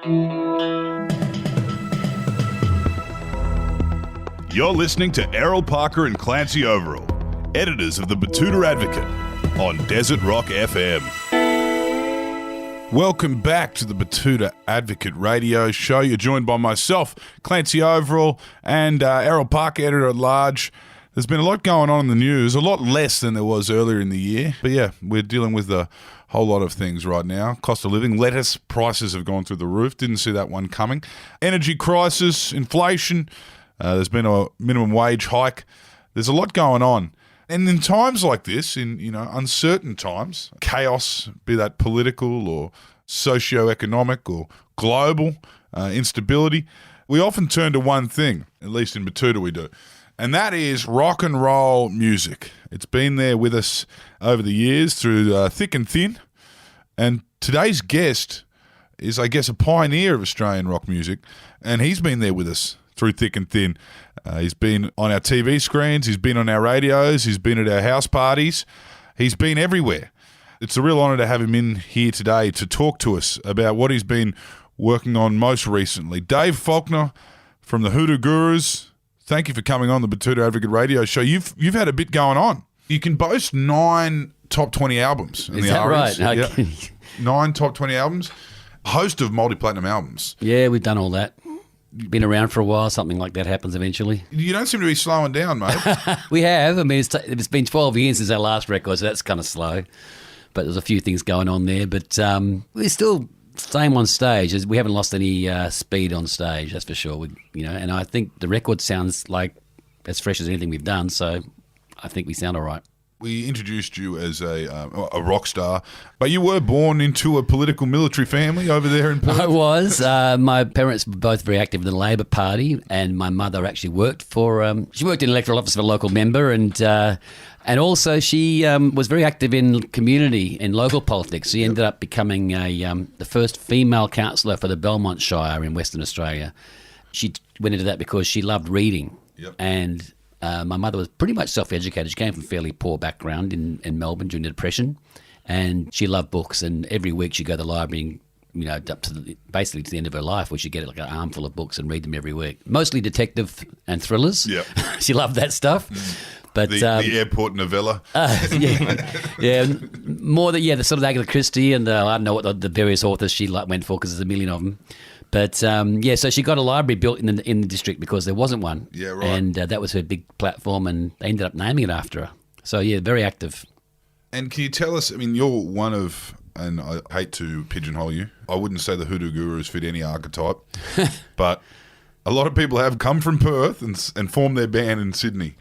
You're listening to Errol Parker and Clancy Overall, editors of the Betoota Advocate, on Desert Rock FM. Welcome back to the Betoota Advocate radio show. You're joined by myself, Clancy Overall, and Errol Parker, editor at large. There's been a lot going on in the news, a lot less than there was earlier in the year. But yeah, we're dealing with a whole lot of things right now. Cost of living, lettuce prices have gone through the roof. Didn't see that one coming. Energy crisis, inflation. There's been a minimum wage hike. There's a lot going on. And in times like this, in uncertain times, chaos, be that political or socio-economic or global instability, we often turn to one thing, at least in Betoota we do, and that is rock and roll music. It's been there with us over the years through thick and thin. And today's guest is, I guess, a pioneer of Australian rock music, and he's been there with us through thick and thin. He's been on our TV screens, he's been on our radios, he's been at our house parties, he's been everywhere. It's a real honour to have him in here today to talk to us about what he's been working on most recently. Dave Faulkner from the Hoodoo Gurus, thank you for coming on the Betoota Advocate radio show. You've had a bit going on. You can boast 9 top 20 albums in Is the that Aries. right? Yeah. Okay. 9 top 20 albums, host of multi-platinum albums. Yeah, we've done all that. Been around for a while. Something like that happens eventually. You don't seem to be slowing down, mate. We have. I mean, it's been 12 years since our last record, so that's kind of slow. But there's a few things going on there. But we're still same on stage. We haven't lost any speed on stage, that's for sure. And I think the record sounds like as fresh as anything we've done. So I think we sound all right. We introduced you as a rock star, but you were born into a political military family over there in Perth. I was. My parents were both very active in the Labor Party, and my mother actually worked for. She worked in electoral office for a local member, and also she was very active in community in local politics. She ended up becoming the first female councillor for the Belmont Shire in Western Australia. She went into that because she loved reading, and my mother was pretty much self-educated. She came from a fairly poor background in Melbourne during the Depression, and she loved books. And every week she'd go to the library, up to basically to the end of her life, where she'd get like an armful of books and read them every week. Mostly detective and thrillers. Yeah, she loved that stuff. But the airport novella. More the sort of Agatha Christie and I don't know what the various authors she went for, because there's a million of them. But so she got a library built in the district because there wasn't one. Yeah, right. And that was her big platform, and they ended up naming it after her. So yeah, very active. And can you tell us? I mean, you're one of, and I hate to pigeonhole you, I wouldn't say the Hoodoo Gurus fit any archetype, but a lot of people have come from Perth and formed their band in Sydney.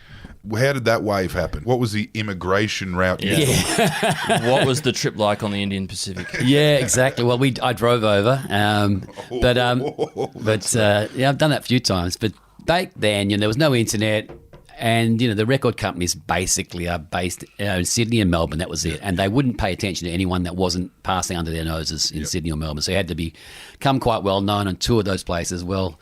How did that wave happen? What was the immigration route? Yeah. What was the trip like on the Indian Pacific? Yeah, exactly. Well, I drove over, but I've done that a few times. But back then, there was no internet, and the record companies basically are based in Sydney and Melbourne. That was it, and they wouldn't pay attention to anyone that wasn't passing under their noses in Sydney or Melbourne. So you had to become quite well known and tour those places. Well,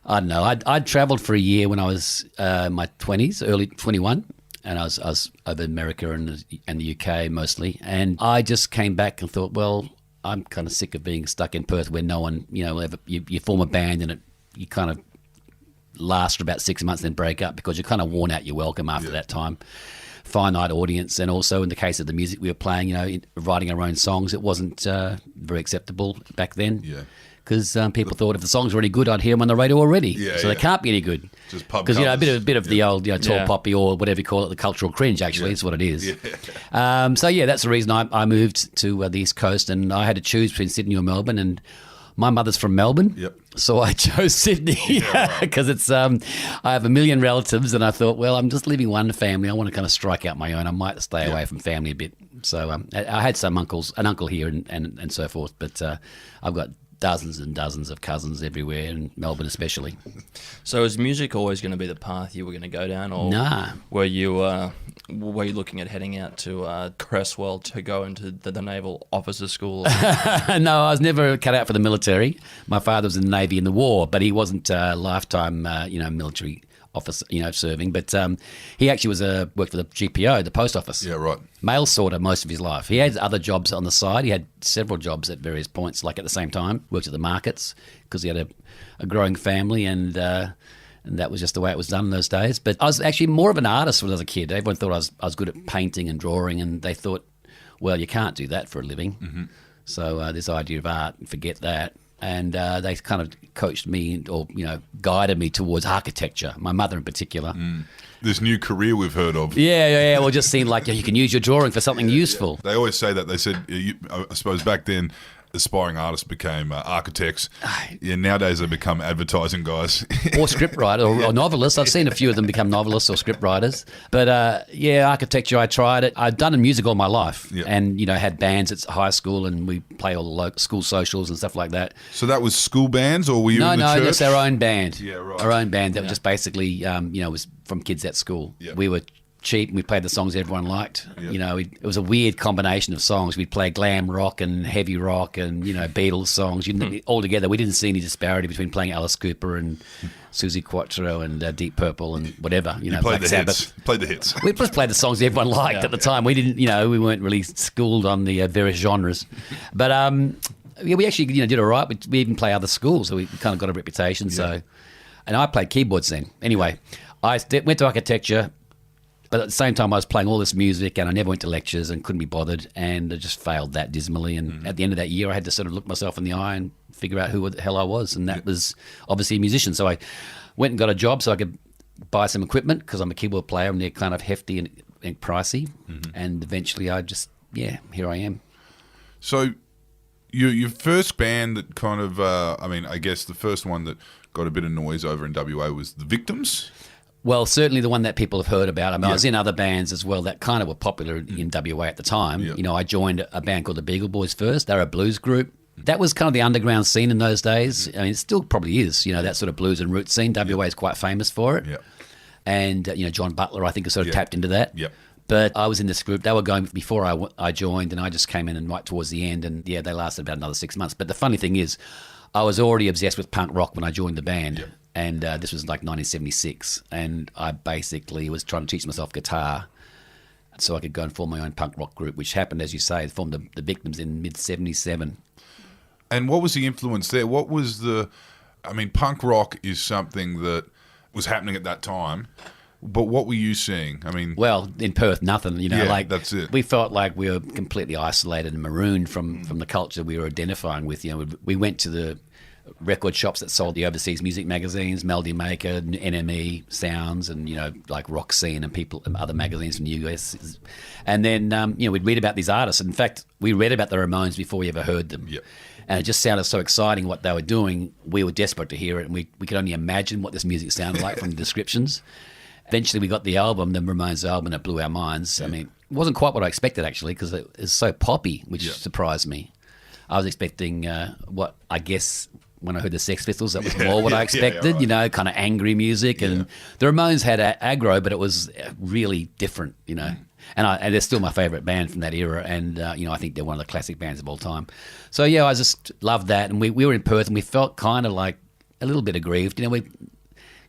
I don't know. I'd travelled for a year when I was my 20s, early 21, and I was over America and the UK mostly. And I just came back and thought, well, I'm kind of sick of being stuck in Perth where no one, you form a band and you kind of last for about 6 months and then break up because you're kind of worn out your welcome after that time. Finite audience, and also in the case of the music we were playing, writing our own songs, it wasn't very acceptable back then. Yeah. Because people thought if the songs were any good, I'd hear them on the radio already. So they can't be any good. Just pub because a bit of the old tall poppy or whatever you call it, the cultural cringe. Actually, is what it is. Yeah. That's the reason I moved to the East Coast, and I had to choose between Sydney or Melbourne. And my mother's from Melbourne, so I chose Sydney because it's. I have a million relatives, and I thought, well, I'm just leaving one family. I want to kind of strike out my own. I might stay away from family a bit. So I had an uncle here, and so forth. But I've got dozens and dozens of cousins everywhere, in Melbourne especially. So is music always going to be the path you were going to go down, or were you looking at heading out to Cresswell to go into the Naval Officer School? No, I was never cut out for the military. My father was in the Navy in the war, but he wasn't a lifetime military office, serving. But he actually worked for the GPO, the post office. Yeah, right. Mail sorter most of his life. He had other jobs on the side. He had several jobs at various points, like at the same time. Worked at the markets because he had a growing family, and that was just the way it was done in those days. But I was actually more of an artist when I was a kid. Everyone thought I was good at painting and drawing, and they thought, well, you can't do that for a living. Mm-hmm. So this idea of art, forget that. And they kind of coached me or, guided me towards architecture, my mother in particular. This new career we've heard of. Yeah. Well, it just seemed like you can use your drawing for something useful. They always say that. They said, I suppose back then, aspiring artists became architects. Nowadays they become advertising guys. Or scriptwriter or novelists. I've seen a few of them become novelists or scriptwriters. But architecture, I tried it. I'd done music all my life and, had bands at high school, and we play all the local school socials and stuff like that. So that was school bands, or were you in the church? No, just our own band. Yeah, right. Our own band that was just basically, was from kids at school. Yeah. We were cheap, and we played the songs everyone liked. Yep. It was a weird combination of songs. We'd play glam rock and heavy rock and Beatles songs. All together, we didn't see any disparity between playing Alice Cooper and Susie Quattro and Deep Purple and whatever. You played the hits. Played the hits. We just played the songs everyone liked at the time. We didn't, we weren't really schooled on the various genres, but we actually did all right. We even play other schools, so we kind of got a reputation. Yeah. So, and I played keyboards then. Anyway, I went to architecture. But at the same time, I was playing all this music, and I never went to lectures and couldn't be bothered, and I just failed that dismally. And at the end of that year, I had to sort of look myself in the eye and figure out who the hell I was, and that was obviously a musician. So I went and got a job so I could buy some equipment, because I'm a keyboard player, and they're kind of hefty and pricey. Mm-hmm. And eventually I just, here I am. So your first band that kind of, I guess the first one that got a bit of noise over in WA was The Victims? Well, certainly the one that people have heard about. I was in other bands as well that kind of were popular in WA at the time. Yep. I joined a band called the Beagle Boys first. They're a blues group. That was kind of the underground scene in those days. I mean, it still probably is, that sort of blues and roots scene. WA is quite famous for it. Yep. And, John Butler, I think, has sort of tapped into that. Yep. But I was in this group. They were going before I joined, and I just came in and right towards the end. And, they lasted about another 6 months. But the funny thing is, I was already obsessed with punk rock when I joined the band. Yep. And this was like 1976, and I basically was trying to teach myself guitar so I could go and form my own punk rock group, which happened, as you say, formed the Victims in mid-'77. And what was the influence there? What was punk rock is something that was happening at that time, but what were you seeing? Well, in Perth, nothing, that's it. We felt like we were completely isolated and marooned from the culture we were identifying with. We went to the record shops that sold the overseas music magazines, Melody Maker, NME, Sounds, and like Rock Scene and other magazines from the US. And then we'd read about these artists. In fact, we read about the Ramones before we ever heard them. Yep. And it just sounded so exciting what they were doing. We were desperate to hear it, and we could only imagine what this music sounded like from the descriptions. Eventually, we got the Ramones album, and it blew our minds. Yeah. It wasn't quite what I expected, actually, because it was so poppy, which surprised me. I was expecting what I guess when I heard the Sex Pistols, that was more what I expected, right. Kind of angry music. And the Ramones had aggro, but it was really different, And they're still my favourite band from that era. And, I think they're one of the classic bands of all time. So, I just loved that. And we were in Perth, and we felt kind of like a little bit aggrieved.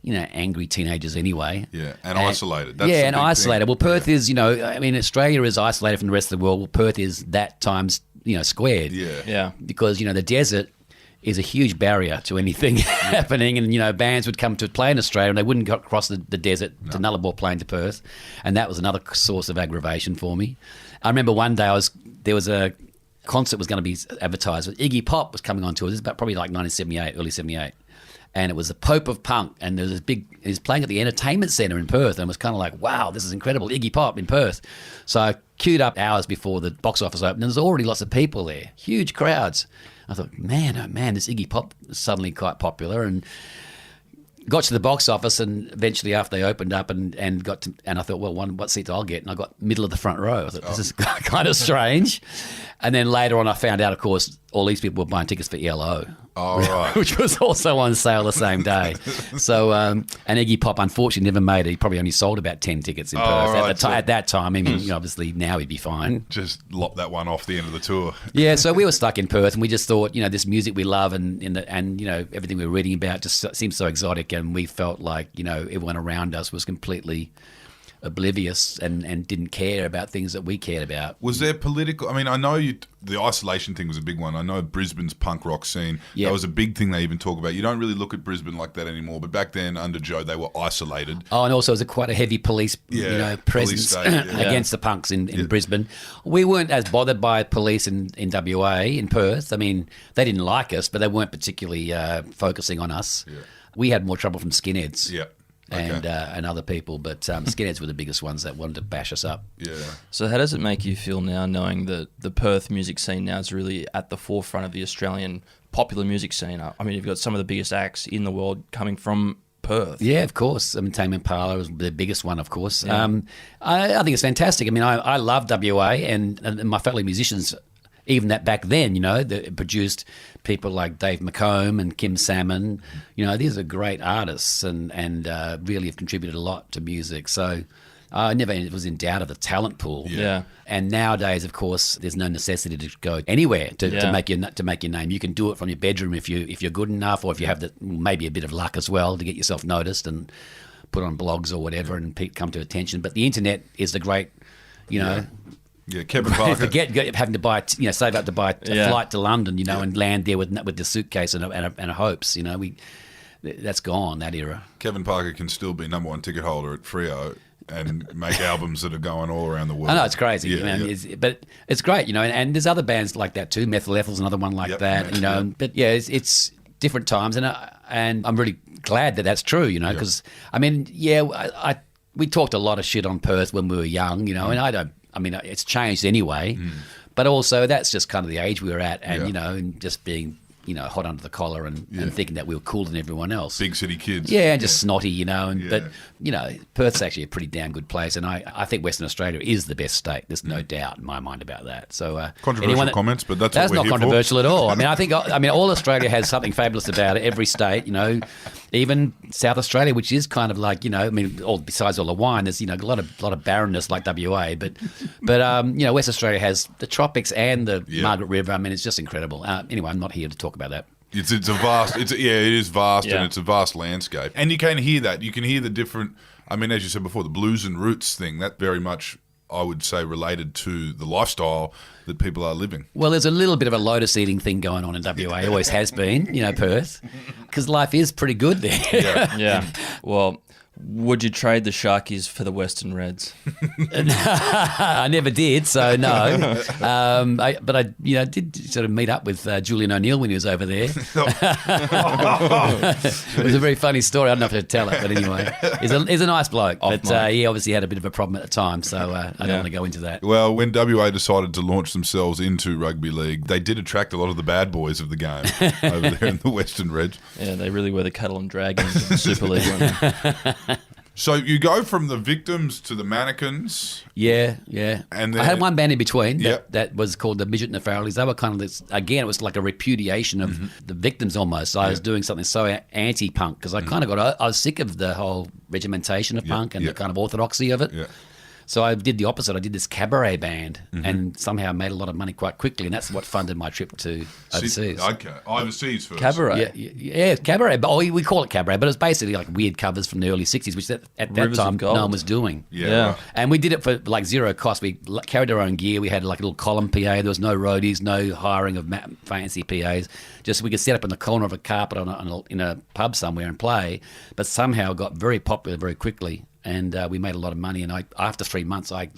Angry teenagers anyway. Yeah, and isolated. That's and isolated. Thing. Well, Perth is, Australia is isolated from the rest of the world. Well, Perth is that times, squared. Yeah. Because, the desert is a huge barrier to anything happening, and bands would come to play in Australia and they wouldn't go across the desert to Nullarbor Plain to Perth, and that was another source of aggravation for me. I remember one day there was a concert was going to be advertised. Iggy Pop was coming on tour. This is about probably like 1978, early 78, and it was the Pope of Punk, and there was he was playing at the Entertainment Centre in Perth, and it was kind of like, wow, this is incredible, Iggy Pop in Perth. So I queued up hours before the box office opened, and there's already lots of people there, huge crowds. I thought, man, oh man, this Iggy Pop is suddenly quite popular, and got to the box office, and eventually after they opened up and I thought, well, what seats I'll get, and I got middle of the front row. I thought, this is kind of strange. And then later on I found out, of course, all these people were buying tickets for ELO. Oh, right. which was also on sale the same day. So, and Iggy Pop unfortunately never made it. He probably only sold about 10 tickets in Perth right. at that time. I mean, obviously now he'd be fine. Just lop that one off the end of the tour. Yeah, so we were stuck in Perth, and we just thought, this music we love and everything we were reading about just seemed so exotic, and we felt like everyone around us was completely oblivious and didn't care about things that we cared about. Was there political? I mean, I know the isolation thing was a big one. I know Brisbane's punk rock scene. That was a big thing they even talk about. You don't really look at Brisbane like that anymore, but back then under Joe they were isolated. Oh, and also it was quite a heavy police presence against the punks in Brisbane. We weren't as bothered by police in WA, in Perth. I mean, they didn't like us, but they weren't particularly focusing on us. Yeah. We had more trouble from skinheads. Yeah. And other people, but skinheads were the biggest ones that wanted to bash us up. Yeah. So how does it make you feel now, knowing that the Perth music scene now is really at the forefront of the Australian popular music scene? I mean, you've got some of the biggest acts in the world coming from Perth. Yeah, of course. I mean, Tame Impala was the biggest one, of course. Yeah. I think it's fantastic. I mean, I love WA, and my fellow musicians, even that back then, that produced people like Dave McComb and Kim Salmon. These are great artists and really have contributed a lot to music. So I never was in doubt of the talent pool. Yeah. And nowadays, of course, there's no necessity to go anywhere to make your name. You can do it from your bedroom if you're good enough, or if you have maybe a bit of luck as well to get yourself noticed and put on blogs or whatever and come to attention. But the internet is the great, Yeah, Kevin Parker. Forget having to buy, save up to buy a flight to London, and land there with the suitcase and a hopes. That's gone, that era. Kevin Parker can still be number one ticket holder at Freo and make albums that are going all around the world. I know, it's crazy. But it's great, and there's other bands like that too. Methyl Ethel's another one like that, But yeah, it's different times, and I'm really glad that that's true, because I mean, we talked a lot of shit on Perth when we were young, and it's changed anyway, but also that's just kind of the age we were at, and and just being hot under the collar and thinking that we were cooler than everyone else. Big city kids. Yeah, and just snotty, but Perth's actually a pretty damn good place, and I think Western Australia is the best state. There's no doubt in my mind about that. So controversial comments, but that's what we're not here controversial for. at all. I mean, all Australia has something fabulous about it. Every state, even South Australia, which is kind of like besides all the wine, there's a lot of barrenness like WA, but West Australia has the tropics and the Margaret River. I mean, it's just incredible. Anyway, I'm not here to talk about that. It is vast, and it's a vast landscape, and you can hear that. You can hear the different. I mean, as you said before, the blues and roots thing, that very much, I would say, related to the lifestyle that people are living. Well, there's a little bit of a lotus eating thing going on in WA. Always has been, Perth, because life is pretty good there. Yeah. Well, would you trade the Sharkies for the Western Reds? I never did, so no. But I did sort of meet up with Julian O'Neill when he was over there. It was a very funny story. I don't know if I should tell it, but anyway, he's a nice bloke. But he obviously had a bit of a problem at the time, so I don't want to go into that. Well, when WA decided to launch themselves into rugby league, they did attract a lot of the bad boys of the game over there in the Western Reds. Yeah, they really were the cattle and dragons of the Super League, weren't they? So you go from the victims to the mannequins. Yeah. And I had one band in between that was called the Midget Nefarrellies. They were kind of this, again, it was like a repudiation of the victims almost. I was doing something so anti-punk because I kind of I was sick of the whole regimentation of punk and the kind of orthodoxy of it. Yeah. So I did the opposite. I did this cabaret band and somehow made a lot of money quite quickly, and that's what funded my trip to overseas. Okay, overseas first. Cabaret. Yeah, cabaret. But we call it cabaret, but it's basically like weird covers from the early 60s, which at that time no one was doing. Yeah. Right. And we did it for like zero cost. We carried our own gear. We had like a little column PA. There was no roadies, no hiring of fancy PAs. Just we could set up in the corner of a carpet in a pub somewhere and play, but somehow got very popular very quickly. And we made a lot of money. And after 3 months, I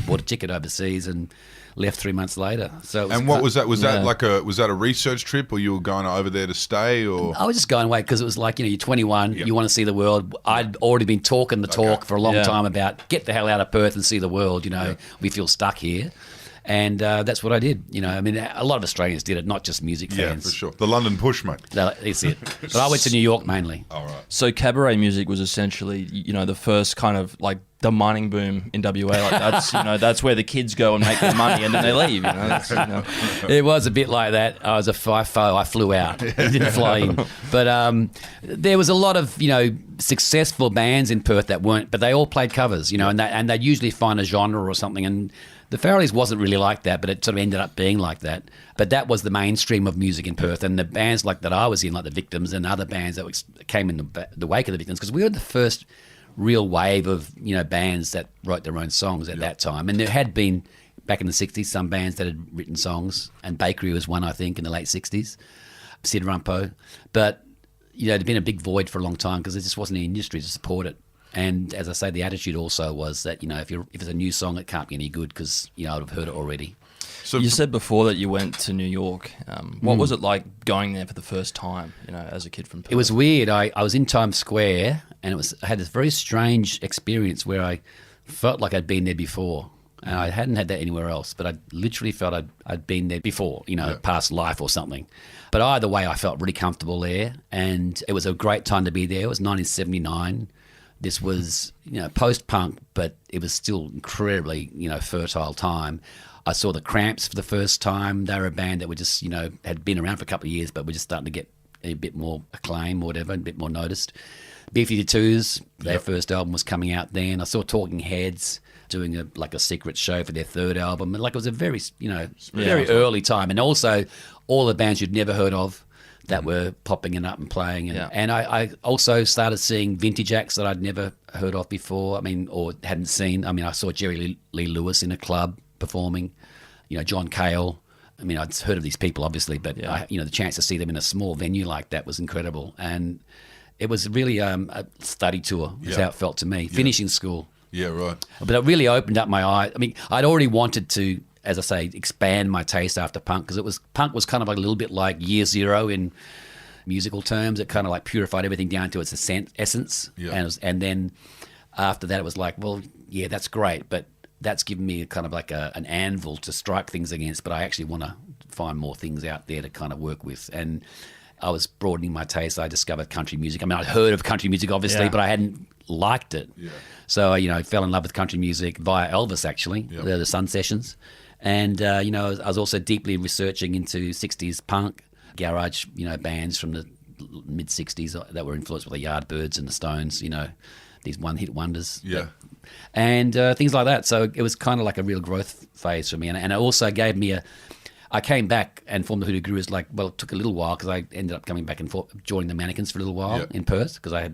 bought a ticket overseas and left 3 months later. So what was that? Was that a research trip, or you were going over there to stay? Or I was just going away because it was like you're 21, you want to see the world. I'd already been talking the talk for a long time about get the hell out of Perth and see the world. We feel stuck here. And that's what I did. You know, I mean, a lot of Australians did it, not just music fans. Yeah, for sure. The London push, mate. That's it. But I went to New York mainly. All right. So cabaret music was essentially, the first kind of like the mining boom in WA. Like that's, that's where the kids go and make their money and then they leave. It was a bit like that. I was a FIFO. I flew out. I didn't fly in. But there was a lot of, successful bands in Perth that weren't, but they all played covers, and they'd usually find a genre or something. And the Farrellys wasn't really like that, but it sort of ended up being like that. But that was the mainstream of music in Perth. And the bands like that I was in, like the Victims and other bands that came in the wake of the Victims, because we were the first real wave of bands that wrote their own songs at that time. And there had been back in the 60s some bands that had written songs, and Bakery was one, I think, in the late 60s, Sid Rumpo. But there'd been a big void for a long time because there just wasn't an industry to support it. And as I say, the attitude also was that if it's a new song, it can't be any good because I would have heard it already. So you said before that you went to New York. What was it like going there for the first time, as a kid from Perth? It was weird. I was in Times Square, and I had this very strange experience where I felt like I'd been there before. And I hadn't had that anywhere else, but I literally felt I'd been there before, past life or something. But either way, I felt really comfortable there, and it was a great time to be there. It was 1979. This was, post-punk, but it was still incredibly, fertile time. I saw the Cramps for the first time. They were a band that were just, had been around for a couple of years, but were just starting to get a bit more acclaim or whatever, a bit more noticed. B-52s, their first album was coming out then. I saw Talking Heads doing a secret show for their third album. And it was a very, very early time. And also all the bands you'd never heard of that were popping it up and playing. And I also started seeing vintage acts that I'd never heard of before, or hadn't seen. I saw Jerry Lee Lewis in a club performing, John Cale. I'd heard of these people, obviously, but the chance to see them in a small venue like that was incredible. And it was really a study tour, is how it felt to me, finishing school. Yeah, right. But it really opened up my eyes. I'd already wanted to, as I say, expand my taste after punk, because punk was kind of like a little bit like Year Zero in musical terms. It kind of like purified everything down to its essence. Yeah. And then after that, it was like, well, yeah, that's great, but that's given me kind of like an anvil to strike things against, but I actually want to find more things out there to kind of work with. And I was broadening my taste. I discovered country music. I'd heard of country music, obviously, but I hadn't liked it. Yeah. So, I fell in love with country music via Elvis, actually, the Sun Sessions. And, I was also deeply researching into 60s punk, garage, bands from the mid-60s that were influenced by the Yardbirds and the Stones, these one-hit wonders. Yeah. And things like that. So it was kind of like a real growth phase for me. And it also gave me I came back and formed the Hoodoo Gurus. It took a little while because I ended up coming back and joining the Mannequins for a little while in Perth because I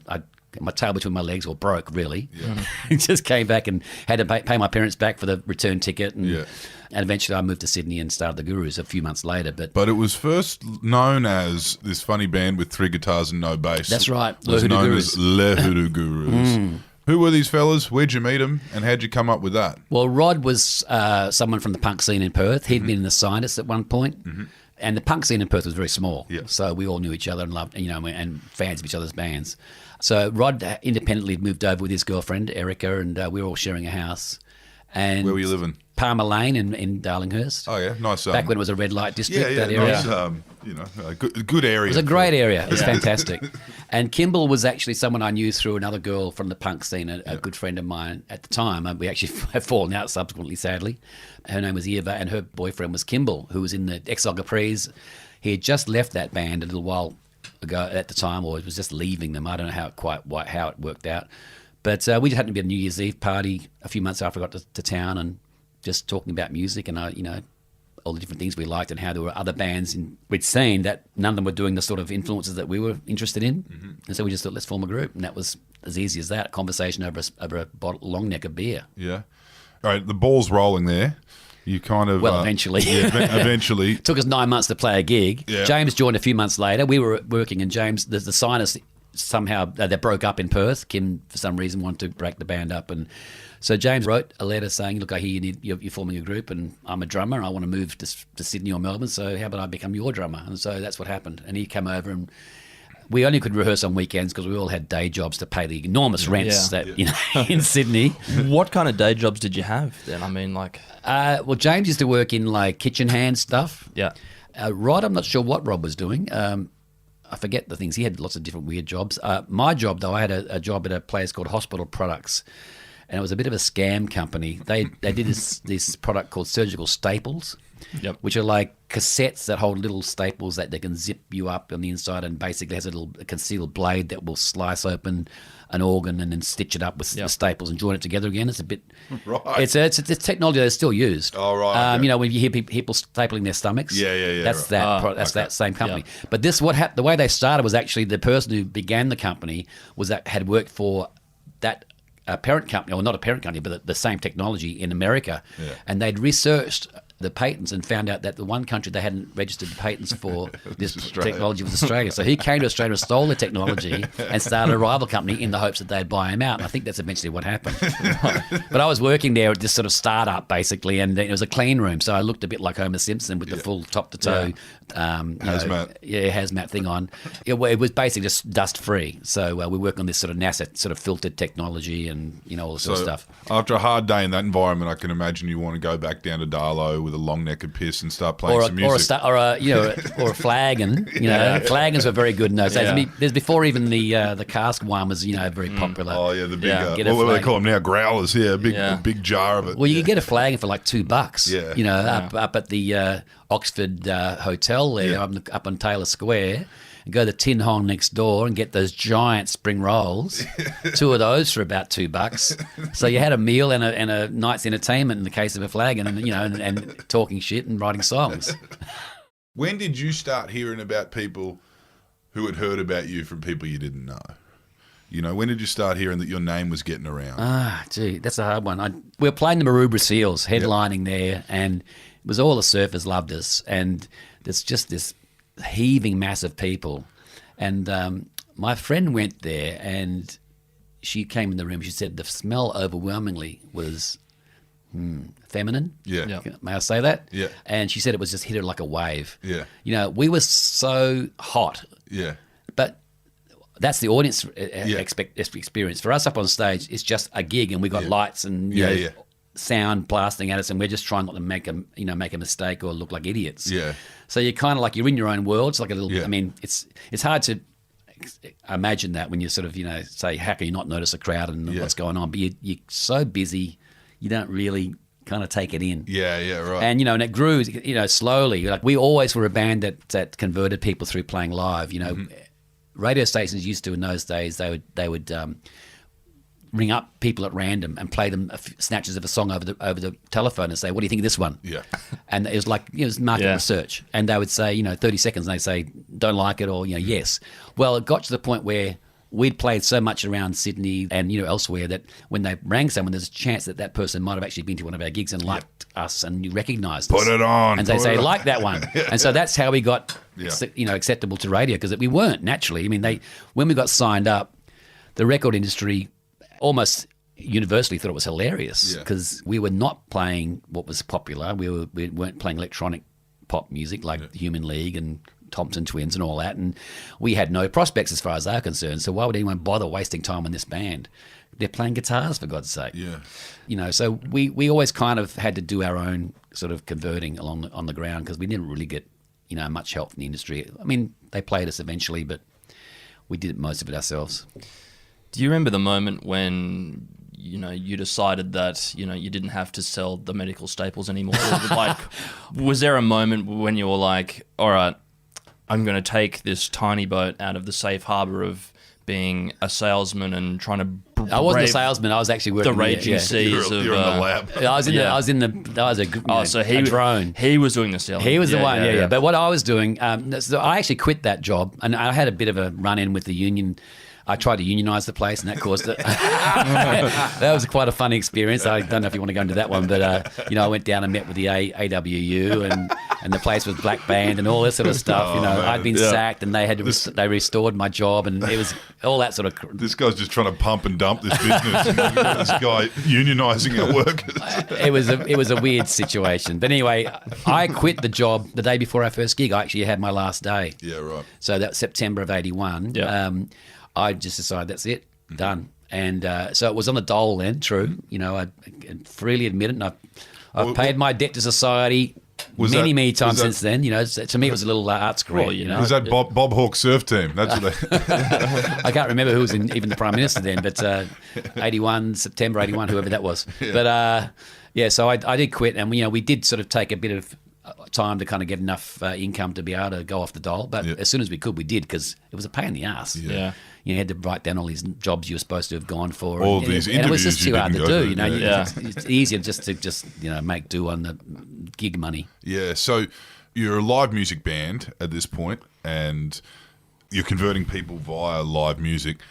my tail between my legs, or broke, really. Yeah. Just came back and had to pay my parents back for the return ticket. And eventually I moved to Sydney and started the Gurus a few months later. But it was first known as this funny band with 3 guitars and no bass. That's right. It was known as Le Hoodoo Gurus. Who were these fellas? Where'd you meet them? And how'd you come up with that? Well, Rod was someone from the punk scene in Perth. He'd been in the Scientists at one point. Mm-hmm. And the punk scene in Perth was very small. Yeah. So we all knew each other and loved, and fans of each other's bands. So Rod independently moved over with his girlfriend, Erica, and we were all sharing a house. And where were you living? Palmer Lane in Darlinghurst. Oh, yeah. Nice. Back when it was a red light district, that area. Nice, good area. It was a great area. It was fantastic. And Kimball was actually someone I knew through another girl from the punk scene, a good friend of mine at the time. We actually have fallen out subsequently, sadly. Her name was Eva, and her boyfriend was Kimball, who was in the Exile Capris. He had just left that band a little while ago at the time, or it was just leaving them. I don't know how it worked out. But we just happened to be at a New Year's Eve party a few months after I got to town and just talking about music and, all the different things we liked and how there were other bands we'd seen that none of them were doing the sort of influences that we were interested in. Mm-hmm. And so we just thought, let's form a group. And that was as easy as that, a conversation over a long neck of beer. Yeah. All right, the ball's rolling there. You kind of... Well, eventually. Eventually. It took us 9 months to play a gig. Yeah. James joined a few months later. We were working, and James, the Scientists, somehow they broke up in Perth. Kim, for some reason, wanted to break the band up. And so James wrote a letter saying, look, I hear you're forming a group and I'm a drummer and I want to move to Sydney or Melbourne, so how about I become your drummer? And so that's what happened. And he came over and we only could rehearse on weekends because we all had day jobs to pay the enormous rents that in Sydney. What kind of day jobs did you have then? I mean, like... Well, James used to work in like kitchen hand stuff. Yeah. Rod, I'm not sure what Rob was doing. I forget the things. He had lots of different weird jobs. My job, though, I had a job at a place called Hospital Products, and it was a bit of a scam company. They did this product called surgical staples, which are like cassettes that hold little staples that they can zip you up on the inside, and basically has a little concealed blade that will slice open an organ and then stitch it up with the staples and join it together again. It's a bit... Right. It's technology that's still used. Oh, right. Okay. You know, when you hear people stapling their stomachs. Yeah. That's that same company. Yeah. But the way they started was actually the person who began the company had worked for that parent company, or not a parent company, but the same technology in America. Yeah. And they'd researched the patents and found out that the one country they hadn't registered the patents for this technology was Australia. So he came to Australia, stole the technology, and started a rival company in the hopes that they'd buy him out. And I think that's eventually what happened. But I was working there at this sort of startup, basically, and it was a clean room. So I looked a bit like Homer Simpson with the full top to toe hazmat. Hazmat thing on. It was basically just dust free. So we work on this sort of NASA sort of filtered technology and all this sort of stuff. After a hard day in that environment, I can imagine you want to go back down to Darlow with a long neck of piss and start playing some music. Or a flagon. Flagons were very good in those days. There's before even the cask wine was very popular. Oh yeah, the big what do they call them now? Growlers. Yeah, a big jar of it. Well, you could get a flagon for like $2. Yeah. Up at the Oxford Hotel there, up on Taylor Square. And go to the Tin Hong next door and get those giant spring rolls. 2 of those for about $2. So you had a meal and a night's entertainment in the case of a flagon, and talking shit and writing songs. When did you start hearing about people who had heard about you from people you didn't know? When did you start hearing that your name was getting around? Gee, that's a hard one. We were playing the Maroubra Seals, headlining there, and it was all the surfers loved us, and there's just this heaving mass of people. And my friend went there, and she came in the room. She said the smell overwhelmingly was feminine. Yeah. May I say that? Yeah. And she said it was just hit her like a wave. Yeah. We were so hot. Yeah. But that's the audience experience. For us up on stage, it's just a gig, and we got lights and sound blasting at us, and we're just trying not to make a mistake or look like idiots. Yeah. So you're kind of like you're in your own world. It's like a little. Yeah. I mean, it's hard to imagine that when you sort of say, how can you not notice a crowd and what's going on? But you're so busy, you don't really kind of take it in. Yeah, right. And and it grew, slowly. Like we always were a band that converted people through playing live. Radio stations used to in those days. They would ring up people at random and play them snatches of a song over the telephone and say, what do you think of this one? Yeah. And it was like, it was market research. And they would say, 30 seconds, and they'd say, don't like it, or, yes. Well, it got to the point where we'd played so much around Sydney and, elsewhere that when they rang someone, there's a chance that person might have actually been to one of our gigs and liked us and recognised us. Put it on. And they say, like that one. And so that's how we got, acceptable to radio, because we weren't naturally. I mean, when we got signed up, the record industry almost universally thought it was hilarious, because we were not playing what was popular. We weren't playing electronic pop music like Human League and Thompson Twins and all that, and we had no prospects as far as they're concerned. So why would anyone bother wasting time on this band? They're playing guitars, for God's sake. Yeah. So we always kind of had to do our own sort of converting on the ground, because we didn't really get much help from the industry. I mean, they played us eventually, but we did most of it ourselves. Do you remember the moment when you decided that you didn't have to sell the medical staples anymore? Like, was there a moment when you were like, all right, I'm going to take this tiny boat out of the safe harbour of being a salesman and trying to I wasn't a salesman. I was actually working the raging seas of... You're in the lab. I was in a drone. He was doing the selling. He was the one, yeah. But what I was doing, so I actually quit that job, and I had a bit of a run-in with the union I tried to unionize the place, and that caused it. That was quite a funny experience. I don't know if you want to go into that one, but I went down and met with the AWU, and the place was black banned and all this sort of stuff. I'd been sacked, and they restored my job, and it was all that sort of. This guy's just trying to pump and dump this business. And this guy unionising our workers. It was a weird situation, but anyway, I quit the job the day before our first gig. I actually had my last day. Yeah, right. So that was September of '81. Yeah. I just decided that's it, done. And so it was on the dole then, true. I freely admit it, and I've paid my debt to society many times since then. To me it was a little arts career. Was that Bob Hawke surf team? That's what they... I can't remember who was even the Prime Minister then, but September 81, whoever that was. Yeah. But so I did quit, and we did sort of take a bit of time to kind of get enough income to be able to go off the dole. But as soon as we could, we did, because it was a pain in the ass. Yeah. You had to write down all these jobs you were supposed to have gone for. All these interviews, and it was just too hard to do. Yeah. It's easier just to make do on the gig money. Yeah. So you're a live music band at this point, and you're converting people via live music.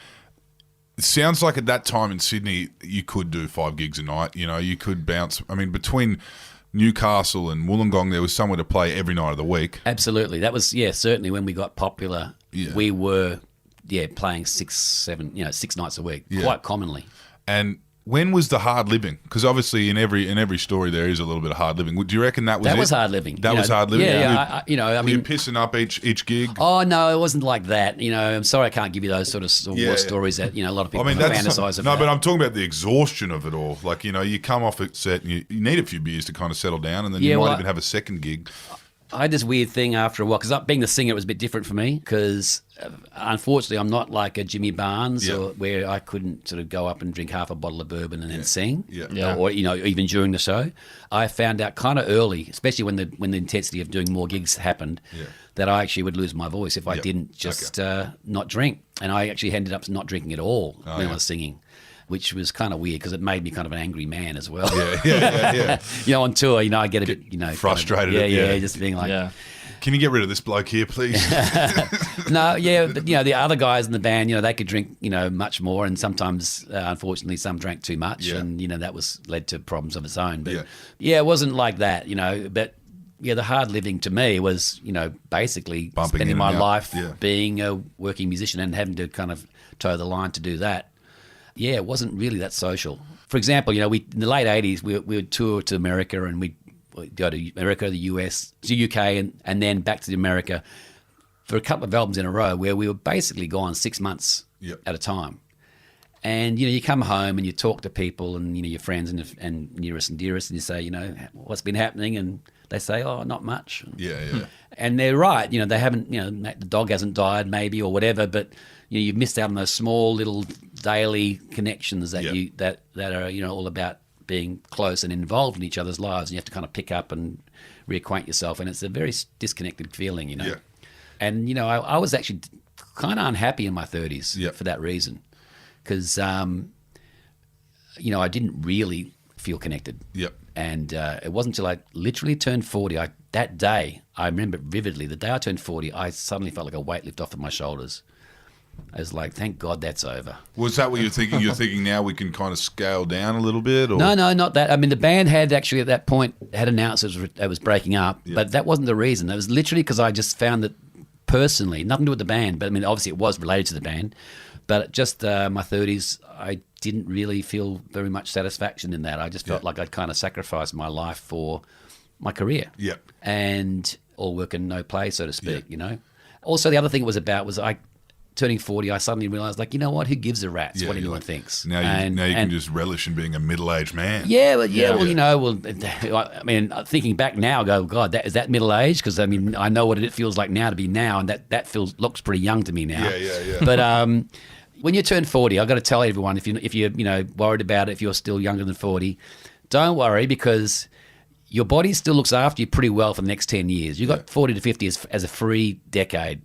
It sounds like at that time in Sydney, you could do 5 gigs a night. You could bounce. I mean, between Newcastle and Wollongong, there was somewhere to play every night of the week. Absolutely. That was, certainly when we got popular, we were, playing 6 nights a week, quite commonly. And when was the hard living? Because obviously in every story there is a little bit of hard living. Do you reckon that was was hard living? That was hard living? Yeah. I mean, pissing up each gig? Oh, no, it wasn't like that. I'm sorry I can't give you those sort of war stories that, a lot of people fantasize about. No, but I'm talking about the exhaustion of it all. Like, you come off a set and you need a few beers to kind of settle down, and then you might even have a second gig. I had this weird thing after a while, because being the singer, it was a bit different for me, because unfortunately I'm not like a Jimmy Barnes, where I couldn't sort of go up and drink half a bottle of bourbon and then sing, or even during the show. I found out kind of early, especially when the intensity of doing more gigs happened, that I actually would lose my voice if I didn't just not drink. And I actually ended up not drinking at all when I was singing, which was kind of weird, because it made me kind of an angry man as well. Yeah. On tour, I get a bit, frustrated. Just being like, can you get rid of this bloke here, please? No, but the other guys in the band, they could drink, much more, and sometimes, unfortunately, some drank too much, and that was led to problems of its own. But it wasn't like that, But the hard living to me was, basically bumping spending my life out. being a working musician and having to kind of toe the line to do that. Yeah, it wasn't really that social. For example, we in the late 80s, we would tour to America, and we'd go to America, the US, the UK, and then back to America for a couple of albums in a row, where we were basically gone 6 months at a time. And, you come home and you talk to people and, your friends and nearest and dearest, and you say, what's been happening? And they say, oh, not much. And they're right. They haven't, the dog hasn't died maybe, or whatever, but you've missed out on those small little daily connections that that are all about being close and involved in each other's lives, and you have to kind of pick up and reacquaint yourself, and it's a very disconnected feeling, And I was actually kind of unhappy in my 30s for that reason, because I didn't really feel connected. And it wasn't until I literally turned 40. That day, I remember vividly. The day I turned 40, I suddenly felt like a weight lift off of my shoulders. I was like, thank God that's over. Was that what you're thinking? You're thinking now we can kind of scale down a little bit? Or? No, not that. I mean, the band had actually at that point had announced it was breaking up, but that wasn't the reason. It was literally because I just found that personally, nothing to do with the band, but I mean, obviously it was related to the band, but just my 30s, I didn't really feel very much satisfaction in that. I just felt like I'd kind of sacrificed my life for my career. And all work and no play, so to speak, Also, the other thing it was about was turning 40, I suddenly realised, like, you know what? Who gives a rat's what anyone thinks? Now you can just relish in being a middle-aged man. I mean, thinking back now, I go, God, is that middle-aged? Because I mean, I know what it feels like now to be now, and that looks pretty young to me now. But when you turn 40, I've got to tell everyone, if you're worried about it, if you're still younger than 40, don't worry, because your body still looks after you pretty well for the next 10 years. You've got 40 to 50 as a free decade,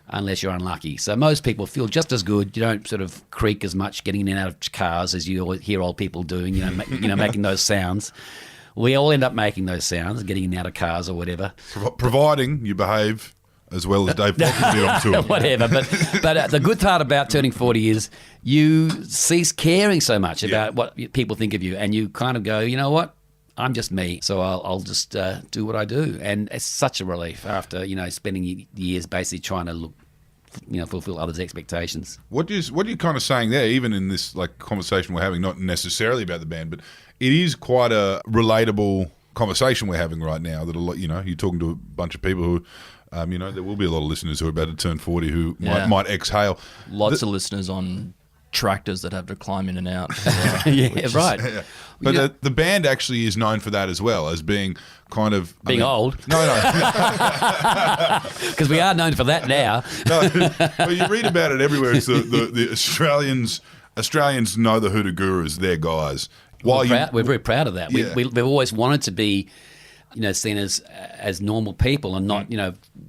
unless you're unlucky. So most people feel just as good. You don't sort of creak as much getting in and out of cars as you hear old people doing, making those sounds. We all end up making those sounds, getting in and out of cars or whatever. Providing you behave as well as Dave Faulkner did on tour. Whatever. But the good part about turning 40 is you cease caring so much about what people think of you, and you kind of go, you know what? I'm just me, so I'll just do what I do. And it's such a relief after, spending years basically trying to look, fulfill others' expectations. What are you kind of saying there, even in this like conversation we're having, not necessarily about the band, but it is quite a relatable conversation we're having right now. That a lot, you're talking to a bunch of people who, there will be a lot of listeners who are about to turn 40 who might exhale. Lots of listeners on tractors that have to climb in and out. Right. Yeah. But the band actually is known for that as well, as being kind of... old. No. Because we are known for that now. No, but you read about it everywhere. It's the Australians know the Hoodoo Gurus, they're guys. We're very proud of that. Yeah. We've always wanted to be, seen as normal people and not,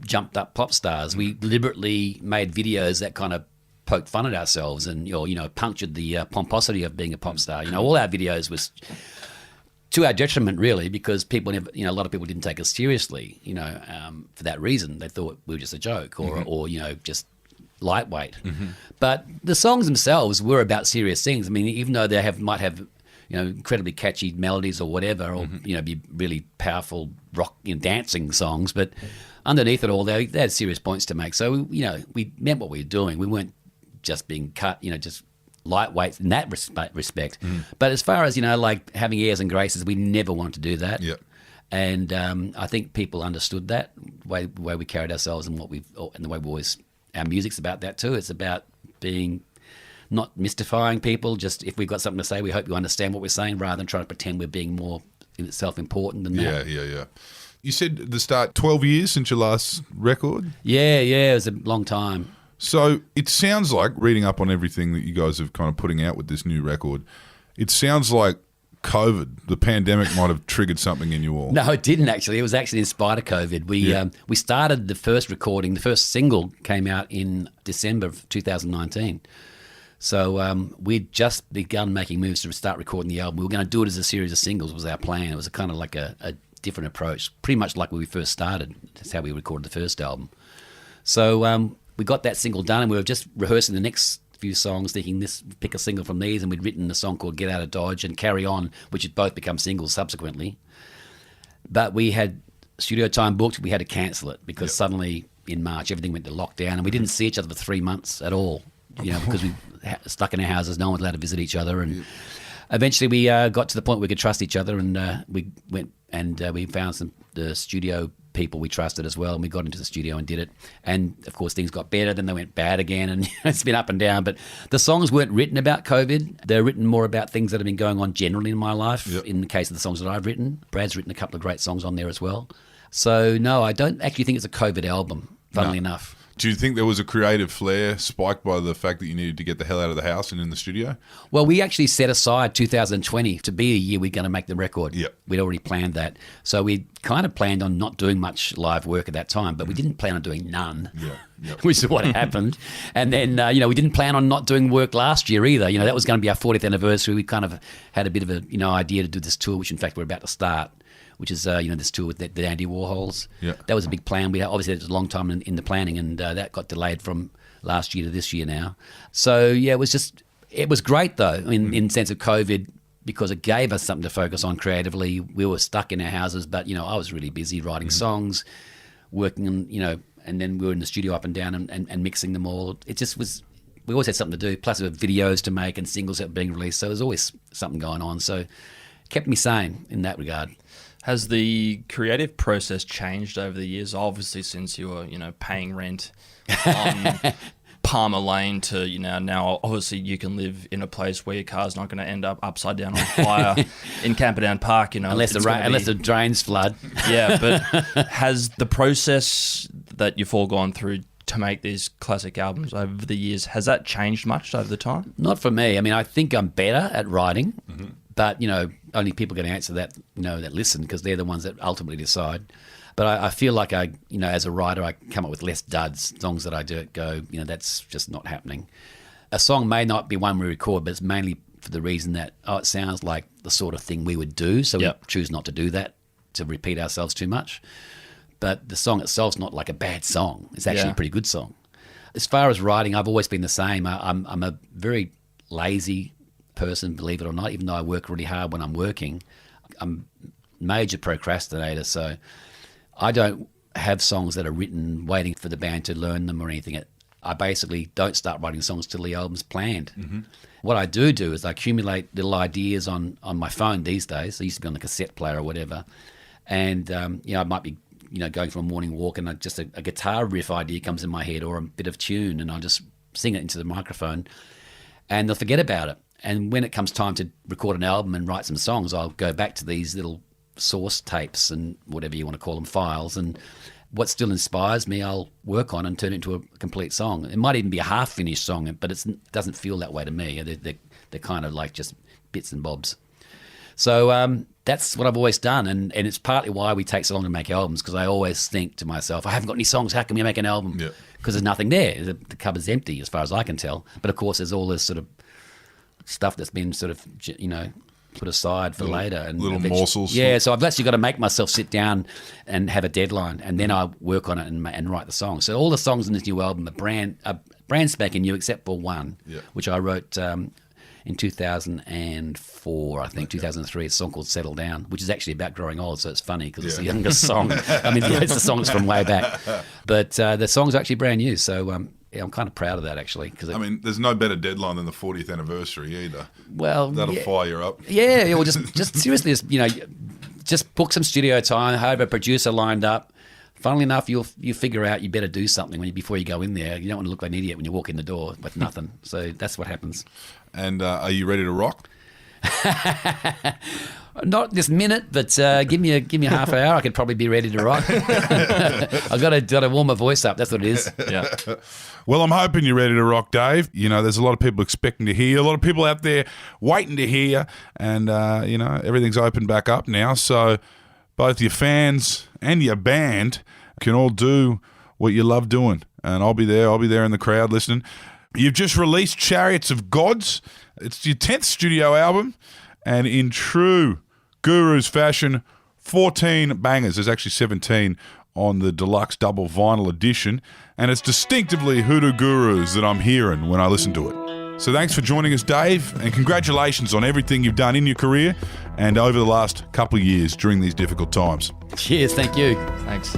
jumped up pop stars. We deliberately made videos that kind of poked fun at ourselves and, punctured the pomposity of being a pop star. All our videos was to our detriment, really, because people never, a lot of people didn't take us seriously, for that reason. They thought we were just a joke or just lightweight. Mm-hmm. But the songs themselves were about serious things. I mean, even though they might have incredibly catchy melodies or whatever, or be really powerful rock, dancing songs, but underneath it all, they had serious points to make. So we meant what we were doing. We weren't just being cut, just lightweight in that respect. But as far as like having airs and graces, we never wanted to do that. Yep. And I think people understood that way we carried ourselves and the way we always, our music's about that too. It's about being not mystifying people. Just if we've got something to say, we hope you understand what we're saying, rather than trying to pretend we're being more self-important than that. Yeah. You said at the start 12 years since your last record? Yeah, it was a long time. So it sounds like, reading up on everything that you guys have kind of putting out with this new record, it sounds like COVID, the pandemic, might have triggered something in you all. No, it didn't actually. It was actually in spite of COVID. We started the first recording. The first single came out in December of 2019. So we'd just begun making moves to start recording the album. We were going to do it as a series of singles was our plan. It was kind of like a different approach, pretty much like when we first started. That's how we recorded the first album. So we got that single done, and we were just rehearsing the next few songs, thinking pick a single from these, and we'd written a song called Get Out of Dodge and Carry On, which had both become singles subsequently. But we had studio time booked. We had to cancel it because suddenly in March everything went to lockdown, and we didn't see each other for 3 months at all, because we stuck in our houses. No one was allowed to visit each other, and eventually we got to the point where we could trust each other, and we went and we found the studio people we trusted as well, and we got into the studio and did it. And of course things got better, then they went bad again, and it's been up and down. But the songs weren't written about COVID. They're written more about things that have been going on generally in my life. In the case of the songs that I've written, Brad's written a couple of great songs on there as well. So no, I don't actually think it's a COVID album, funnily enough. Do you think there was a creative flair spiked by the fact that you needed to get the hell out of the house and in the studio? Well, we actually set aside 2020 to be a year we're going to make the record. Yep. We'd already planned that. So we kind of planned on not doing much live work at that time, but we didn't plan on doing none, which is what happened. And then, we didn't plan on not doing work last year either. That was going to be our 40th anniversary. We kind of had a bit of a, idea to do this tour, which in fact we're about to start, which is, this tour with the Andy Warhols. Yeah. That was a big plan. Obviously, it was a long time in the planning, and that got delayed from last year to this year now. So, it was great, though, in the sense of COVID, because it gave us something to focus on creatively. We were stuck in our houses, but, I was really busy writing songs, working on, and then we were in the studio up and down and mixing them all. It just was, we always had something to do, plus there were videos to make and singles that were being released, so there was always something going on. So it kept me sane in that regard. Has the creative process changed over the years? Obviously, since you were, paying rent on Palmer Lane to, now obviously you can live in a place where your car's not going to end up upside down on fire in Camperdown Park, unless the drains flood. Yeah, but has the process that you've all gone through to make these classic albums over the years, has that changed much over the time? Not for me. I mean, I think I'm better at writing. Mm-hmm. But, only people can answer that, that listen, because they're the ones that ultimately decide. But I feel like as a writer, I come up with less duds, songs that I do go, that's just not happening. A song may not be one we record, but it's mainly for the reason that, it sounds like the sort of thing we would do, so we choose not to do that, to repeat ourselves too much. but the song itself's not like a bad song. It's actually Yeah. a pretty good song. As far as writing, I've always been the same. I'm a very lazy person, believe it or not, even though I work really hard when I'm working. I'm a major procrastinator, so I don't have songs that are written waiting for the band to learn them or anything. I basically don't start writing songs till the album's planned. Mm-hmm. What I do is I accumulate little ideas on my phone these days. I used to be on the cassette player or whatever. And, I might be, going for a morning walk and just a guitar riff idea comes in my head or a bit of tune, and I'll just sing it into the microphone and they'll forget about it. And when it comes time to record an album and write some songs, I'll go back to these little source tapes and whatever you want to call them, files, and what still inspires me I'll work on and turn it into a complete song. It might even be a half-finished song, but it doesn't feel that way to me. They're kind of like just bits and bobs. So that's what I've always done, and it's partly why we take so long to make albums, because I always think to myself, I haven't got any songs, how can we make an album? Yeah. Because there's nothing there. The cupboard's empty as far as I can tell. But of course there's all this sort of stuff that's been sort of, put aside for later. And little morsels. Yeah, so I've actually got to make myself sit down and have a deadline, and then I work on it and write the song. So all the songs in this new album are brand spanking new, except for one, which I wrote in 2004, I think, 2003. It's a song called Settle Down, which is actually about growing old, so it's funny because it's the youngest song. I mean, it's the songs from way back. But the song's actually brand new, so I'm kind of proud of that, actually. There's no better deadline than the 40th anniversary either. Well, that'll fire you up. Yeah, well, just seriously, just book some studio time, have a producer lined up. Funnily enough, you figure out you better do something before you go in there. You don't want to look like an idiot when you walk in the door with nothing. So that's what happens. And are you ready to rock? Not this minute, but give me a half an hour. I could probably be ready to rock. I've got to warm my voice up. That's what it is. Yeah. Well, I'm hoping you're ready to rock, Dave. There's a lot of people expecting to hear, a lot of people out there waiting to hear, and everything's opened back up now. So both your fans and your band can all do what you love doing, and I'll be there. I'll be there in the crowd listening. You've just released Chariots of Gods. It's your 10th studio album, and in true Gurus fashion, 14 bangers. There's actually 17 on the deluxe double vinyl edition, and it's distinctively Hoodoo Gurus that I'm hearing when I listen to it. So thanks for joining us, Dave, and congratulations on everything you've done in your career and over the last couple of years during these difficult times. Cheers, thank you. Thanks.